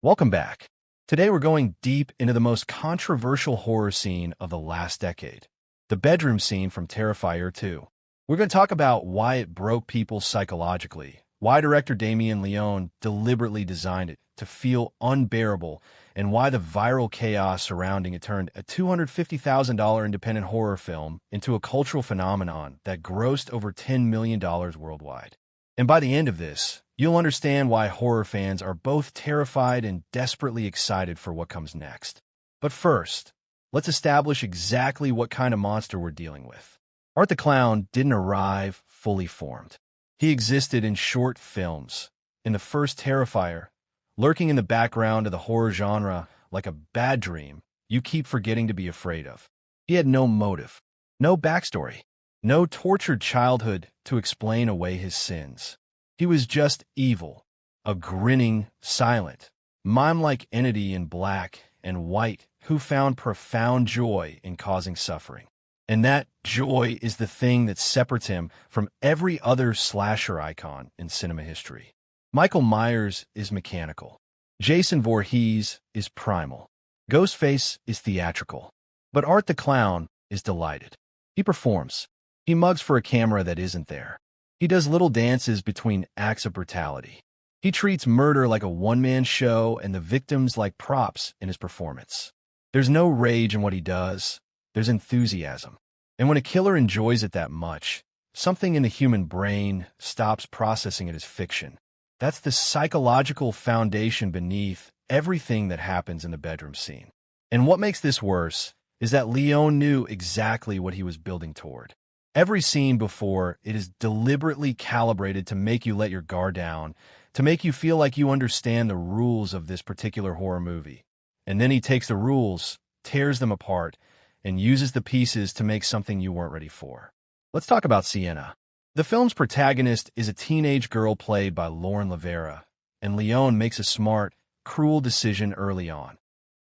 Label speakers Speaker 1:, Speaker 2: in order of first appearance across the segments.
Speaker 1: Welcome back. Today we're going deep into the most controversial horror scene of the last decade, the bedroom scene from Terrifier 2. We're going to talk about why it broke people psychologically, why director Damien Leone deliberately designed it to feel unbearable, and why the viral chaos surrounding it turned a $250,000 independent horror film into a cultural phenomenon that grossed over $10 million worldwide. And by the end of this, you'll understand why horror fans are both terrified and desperately excited for what comes next. But first, let's establish exactly what kind of monster we're dealing with. Art the Clown didn't arrive fully formed. He existed in short films. In the first Terrifier, lurking in the background of the horror genre like a bad dream you keep forgetting to be afraid of. He had no motive, no backstory, no tortured childhood to explain away his sins. He was just evil, a grinning, silent, mime-like entity in black and white who found profound joy in causing suffering. And that joy is the thing that separates him from every other slasher icon in cinema history. Michael Myers is mechanical. Jason Voorhees is primal. Ghostface is theatrical. But Art the Clown is delighted. He performs. He mugs for a camera that isn't there. He does little dances between acts of brutality. He treats murder like a one-man show and the victims like props in his performance. There's no rage in what he does. There's enthusiasm. And when a killer enjoys it that much, something in the human brain stops processing it as fiction. That's the psychological foundation beneath everything that happens in the bedroom scene. And what makes this worse is that Leone knew exactly what he was building toward. Every scene before it is deliberately calibrated to make you let your guard down, to make you feel like you understand the rules of this particular horror movie. And then he takes the rules, tears them apart, and uses the pieces to make something you weren't ready for. Let's talk about Sienna. The film's protagonist is a teenage girl played by Lauren Lavera, and Leone makes a smart, cruel decision early on.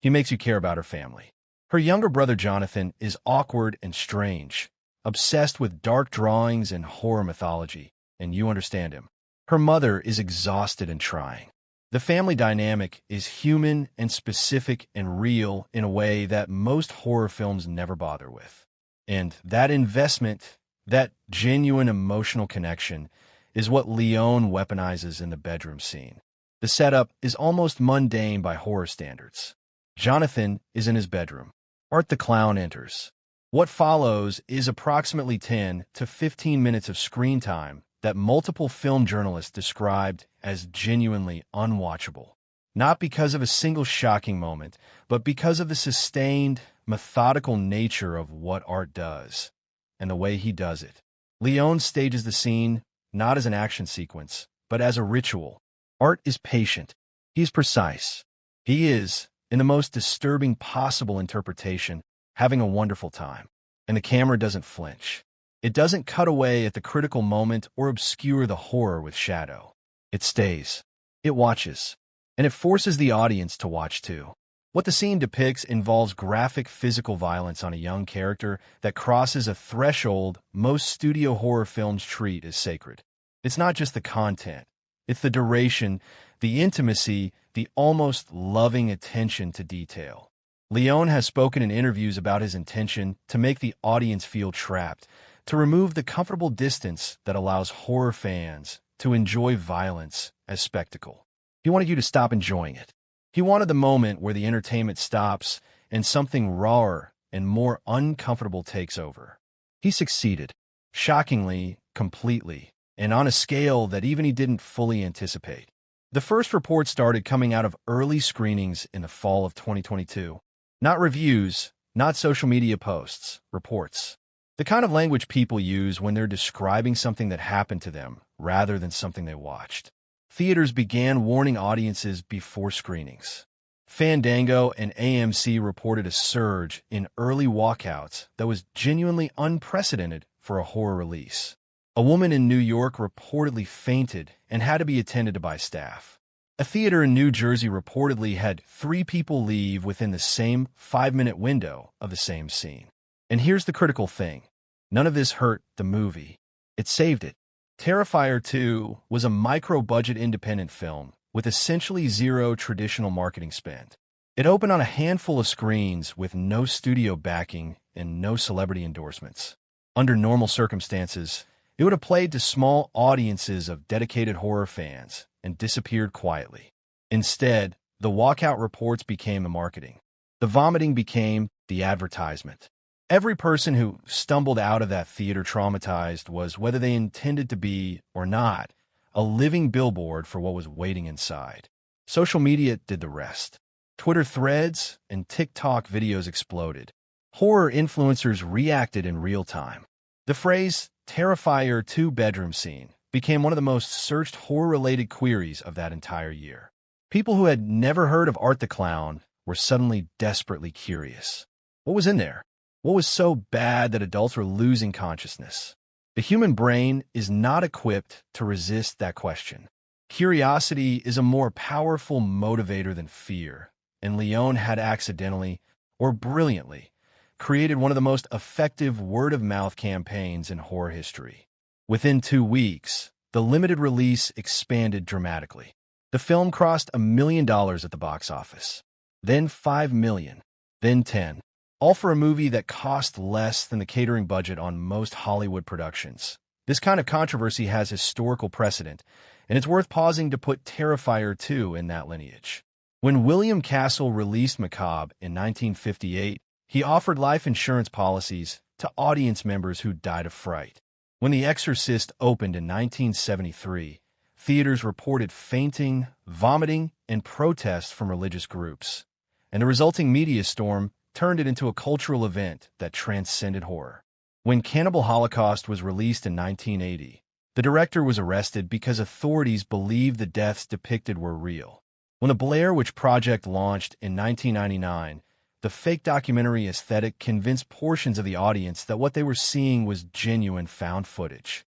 Speaker 1: He makes you care about her family. Her younger brother Jonathan is awkward and strange, obsessed with dark drawings and horror mythology, and you understand him. Her mother is exhausted and trying. The family dynamic is human and specific and real in a way that most horror films never bother with. And that investment, that genuine emotional connection, is what Leone weaponizes in the bedroom scene. The setup is almost mundane by horror standards. Jonathan is in his bedroom. Art the Clown enters. What follows is approximately 10 to 15 minutes of screen time that multiple film journalists described as genuinely unwatchable. Not because of a single shocking moment, but because of the sustained, methodical nature of what Art does, and the way he does it. Leone stages the scene not as an action sequence, but as a ritual. Art is patient. He's precise. He is, in the most disturbing possible interpretation, having a wonderful time. And the camera doesn't flinch. It doesn't cut away at the critical moment or obscure the horror with shadow. It stays. It watches. And it forces the audience to watch too. What the scene depicts involves graphic physical violence on a young character that crosses a threshold most studio horror films treat as sacred. It's not just the content. It's the duration, the intimacy, the almost loving attention to detail. Leone has spoken in interviews about his intention to make the audience feel trapped, to remove the comfortable distance that allows horror fans to enjoy violence as spectacle. He wanted you to stop enjoying it. He wanted the moment where the entertainment stops and something rawer and more uncomfortable takes over. He succeeded, shockingly, completely, and on a scale that even he didn't fully anticipate. The first report started coming out of early screenings in the fall of 2022. Not reviews, not social media posts, reports. The kind of language people use when they're describing something that happened to them rather than something they watched. Theaters began warning audiences before screenings. Fandango and AMC reported a surge in early walkouts that was genuinely unprecedented for a horror release. A woman in New York reportedly fainted and had to be attended to by staff. A theater in New Jersey reportedly had 3 people leave within the same 5-minute window of the same scene. And here's the critical thing. None of this hurt the movie. It saved it. Terrifier 2 was a micro-budget independent film with essentially zero traditional marketing spend. It opened on a handful of screens with no studio backing and no celebrity endorsements. Under normal circumstances, it would have played to small audiences of dedicated horror fans and disappeared quietly. Instead, the walkout reports became the marketing. The vomiting became the advertisement. Every person who stumbled out of that theater traumatized was, whether they intended to be or not, a living billboard for what was waiting inside. Social media did the rest. Twitter threads and TikTok videos exploded. Horror influencers reacted in real time. The phrase Terrifier 2 bedroom scene became one of the most searched horror-related queries of that entire year. People who had never heard of Art the Clown were suddenly desperately curious. What was in there? What was so bad that adults were losing consciousness? The human brain is not equipped to resist that question. Curiosity is a more powerful motivator than fear, and Leone had accidentally, or brilliantly, created one of the most effective word-of-mouth campaigns in horror history. Within 2 weeks, the limited release expanded dramatically. The film crossed $1 million at the box office, then $5 million, then 10. All for a movie that cost less than the catering budget on most Hollywood productions. This kind of controversy has historical precedent, and it's worth pausing to put Terrifier 2 in that lineage. When William Castle released Macabre in 1958, he offered life insurance policies to audience members who died of fright. When The Exorcist opened in 1973, theaters reported fainting, vomiting, and protests from religious groups, and the resulting media storm turned it into a cultural event that transcended horror. When Cannibal Holocaust was released in 1980, the director was arrested because authorities believed the deaths depicted were real. When the Blair Witch Project launched in 1999, the fake documentary aesthetic convinced portions of the audience that what they were seeing was genuine found footage.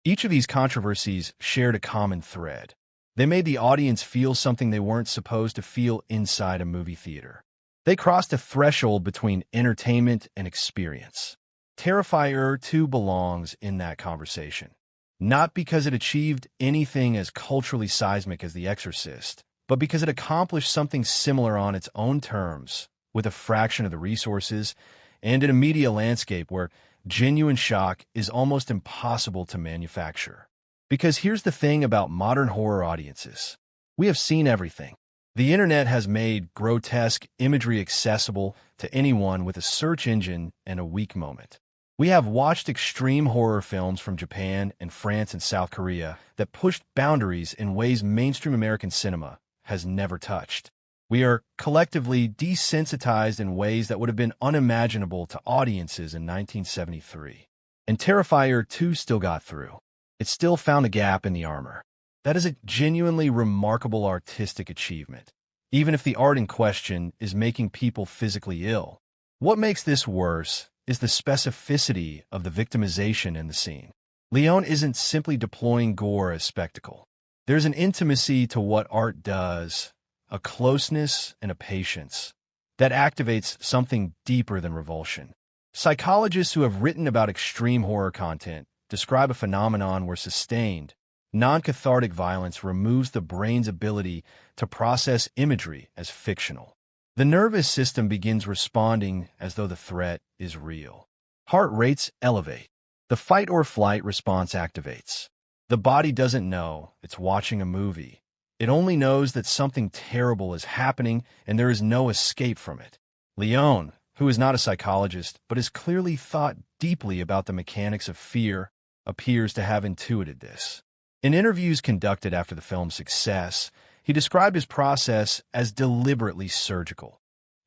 Speaker 1: Each of these controversies shared a common thread. They made the audience feel something they weren't supposed to feel inside a movie theater. They crossed a threshold between entertainment and experience. Terrifier 2 belongs in that conversation. Not because it achieved anything as culturally seismic as The Exorcist, but because it accomplished something similar on its own terms, with a fraction of the resources, and in a media landscape where genuine shock is almost impossible to manufacture. Because here's the thing about modern horror audiences. We have seen everything. The internet has made grotesque imagery accessible to anyone with a search engine and a weak moment. We have watched extreme horror films from Japan and France and South Korea that pushed boundaries in ways mainstream American cinema has never touched. We are collectively desensitized in ways that would have been unimaginable to audiences in 1973. And Terrifier 2 still got through. It still found a gap in the armor. That is a genuinely remarkable artistic achievement, even if the art in question is making people physically ill. What makes this worse is the specificity of the victimization in the scene. Leone isn't simply deploying gore as spectacle. There's an intimacy to what art does, a closeness and a patience, that activates something deeper than revulsion. Psychologists who have written about extreme horror content describe a phenomenon where sustained, non-cathartic violence removes the brain's ability to process imagery as fictional. The nervous system begins responding as though the threat is real. Heart rates elevate. The fight or flight response activates. The body doesn't know it's watching a movie. It only knows that something terrible is happening and there is no escape from it. Leone, who is not a psychologist but has clearly thought deeply about the mechanics of fear, appears to have intuited this. In interviews conducted after the film's success, he described his process as deliberately surgical,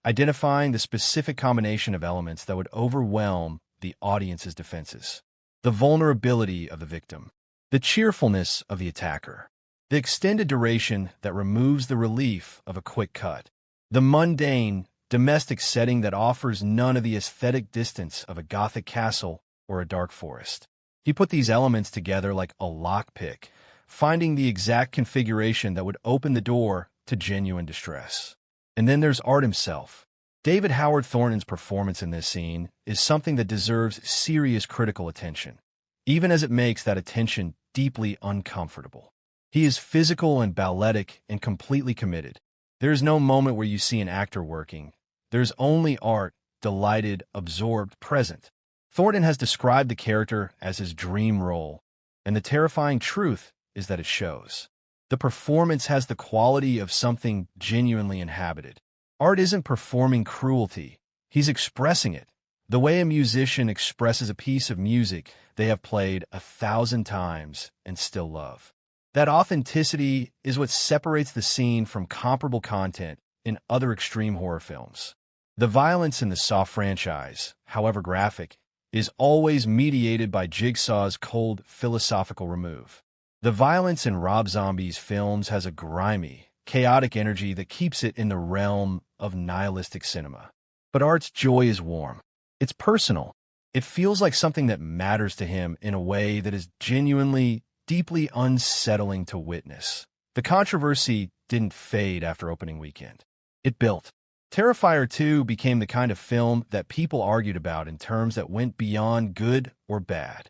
Speaker 1: identifying the specific combination of elements that would overwhelm the audience's defenses. The vulnerability of the victim, the cheerfulness of the attacker, the extended duration that removes the relief of a quick cut, the mundane, domestic setting that offers none of the aesthetic distance of a Gothic castle or a dark forest. He put these elements together like a lockpick, finding the exact configuration that would open the door to genuine distress. And then there's Art himself. David Howard Thornton's performance in this scene is something that deserves serious critical attention, even as it makes that attention deeply uncomfortable. He is physical and balletic and completely committed. There is no moment where you see an actor working. There's only art, delighted, absorbed, present. Thornton has described the character as his dream role, and the terrifying truth is that it shows. The performance has the quality of something genuinely inhabited. Art isn't performing cruelty. He's expressing it. The way a musician expresses a piece of music they have played 1,000 times and still love. That authenticity is what separates the scene from comparable content in other extreme horror films. The violence in the Saw franchise, however graphic, is always mediated by Jigsaw's cold philosophical remove. The violence in Rob Zombie's films has a grimy, chaotic energy that keeps it in the realm of nihilistic cinema. But Art's joy is warm. It's personal. It feels like something that matters to him in a way that is genuinely, deeply unsettling to witness. The controversy didn't fade after opening weekend. It built. Terrifier 2 became the kind of film that people argued about in terms that went beyond good or bad.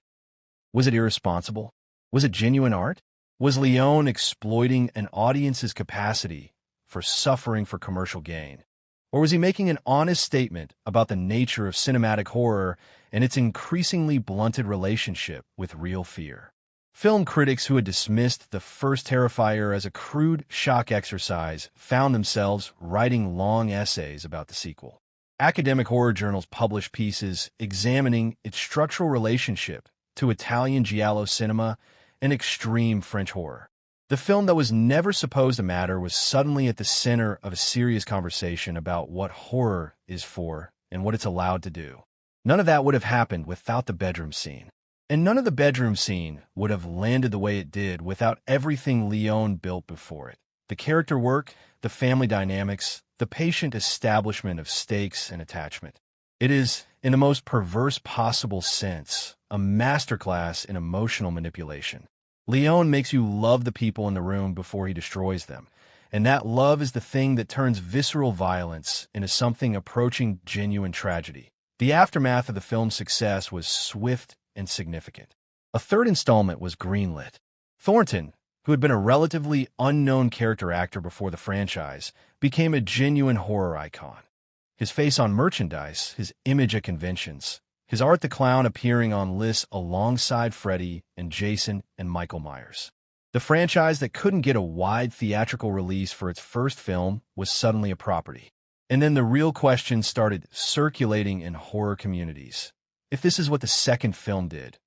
Speaker 1: Was it irresponsible? Was it genuine art? Was Leone exploiting an audience's capacity for suffering for commercial gain? Or was he making an honest statement about the nature of cinematic horror and its increasingly blunted relationship with real fear? Film critics who had dismissed the first Terrifier as a crude shock exercise found themselves writing long essays about the sequel. Academic horror journals published pieces examining its structural relationship to Italian giallo cinema and extreme French horror. The film that was never supposed to matter was suddenly at the center of a serious conversation about what horror is for and what it's allowed to do. None of that would have happened without the bedroom scene. And none of the bedroom scene would have landed the way it did without everything Leone built before it. The character work, the family dynamics, the patient establishment of stakes and attachment. It is, in the most perverse possible sense, a masterclass in emotional manipulation. Leone makes you love the people in the room before he destroys them, and that love is the thing that turns visceral violence into something approaching genuine tragedy. The aftermath of the film's success was swift and significant. A third installment was greenlit. Thornton, who had been a relatively unknown character actor before the franchise, became a genuine horror icon. His face on merchandise, his image at conventions, his Art the Clown appearing on lists alongside Freddy and Jason and Michael Myers. The franchise that couldn't get a wide theatrical release for its first film was suddenly a property. And then the real questions started circulating in horror communities. If this is what the second film did,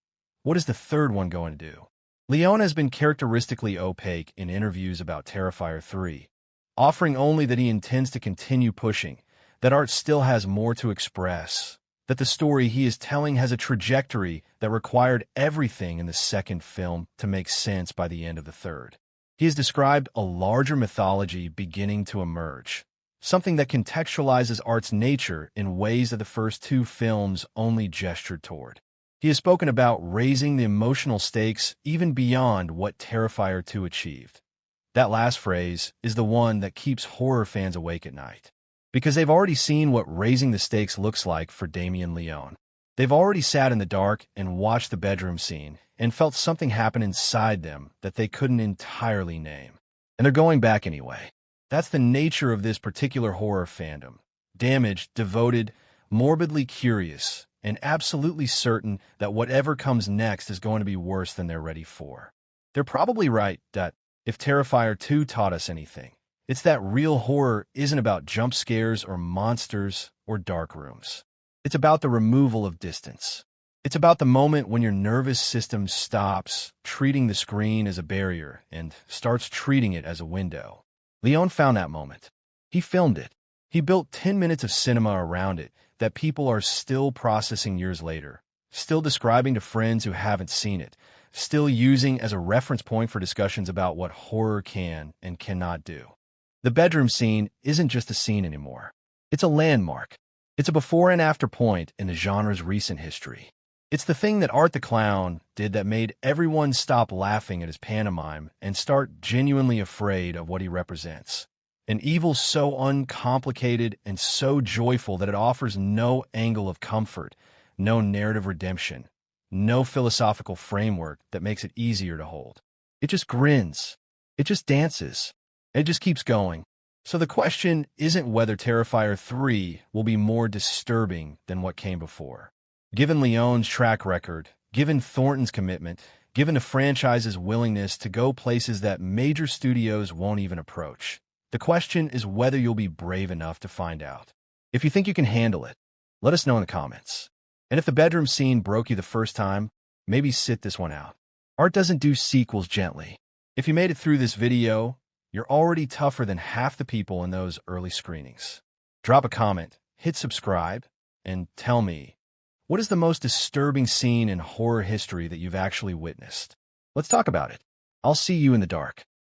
Speaker 1: what is the third one going to do? Leone has been characteristically opaque in interviews about Terrifier 3, offering only that he intends to continue pushing, that Art still has more to express, that the story he is telling has a trajectory that required everything in the second film to make sense by the end of the third. He has described a larger mythology beginning to emerge, something that contextualizes Art's nature in ways that the first two films only gestured toward. He has spoken about raising the emotional stakes even beyond what Terrifier 2 achieved. That last phrase is the one that keeps horror fans awake at night, because they've already seen what raising the stakes looks like for Damien Leone. They've already sat in the dark and watched the bedroom scene and felt something happen inside them that they couldn't entirely name. And they're going back anyway. That's the nature of this particular horror fandom. Damaged, devoted, morbidly curious, and absolutely certain that whatever comes next is going to be worse than they're ready for. They're probably right that if Terrifier 2 taught us anything, it's that real horror isn't about jump scares or monsters or dark rooms. It's about the removal of distance. It's about the moment when your nervous system stops treating the screen as a barrier and starts treating it as a window. Leone found that moment. He filmed it. He built 10 minutes of cinema around it that people are still processing years later, still describing to friends who haven't seen it, still using as a reference point for discussions about what horror can and cannot do. The bedroom scene isn't just a scene anymore. It's a landmark. It's a before and after point in the genre's recent history. It's the thing that Art the Clown did that made everyone stop laughing at his pantomime and start genuinely afraid of what he represents. An evil so uncomplicated and so joyful that it offers no angle of comfort, no narrative redemption, no philosophical framework that makes it easier to hold. It just grins. It just dances. It just keeps going. So the question isn't whether Terrifier 3 will be more disturbing than what came before. Given Leone's track record, given Thornton's commitment, given the franchise's willingness to go places that major studios won't even approach, the question is whether you'll be brave enough to find out. If you think you can handle it, let us know in the comments. And if the bedroom scene broke you the first time, maybe sit this one out. Art doesn't do sequels gently. If you made it through this video, you're already tougher than half the people in those early screenings. Drop a comment, hit subscribe, and tell me, what is the most disturbing scene in horror history that you've actually witnessed? Let's talk about it. I'll see you in the dark.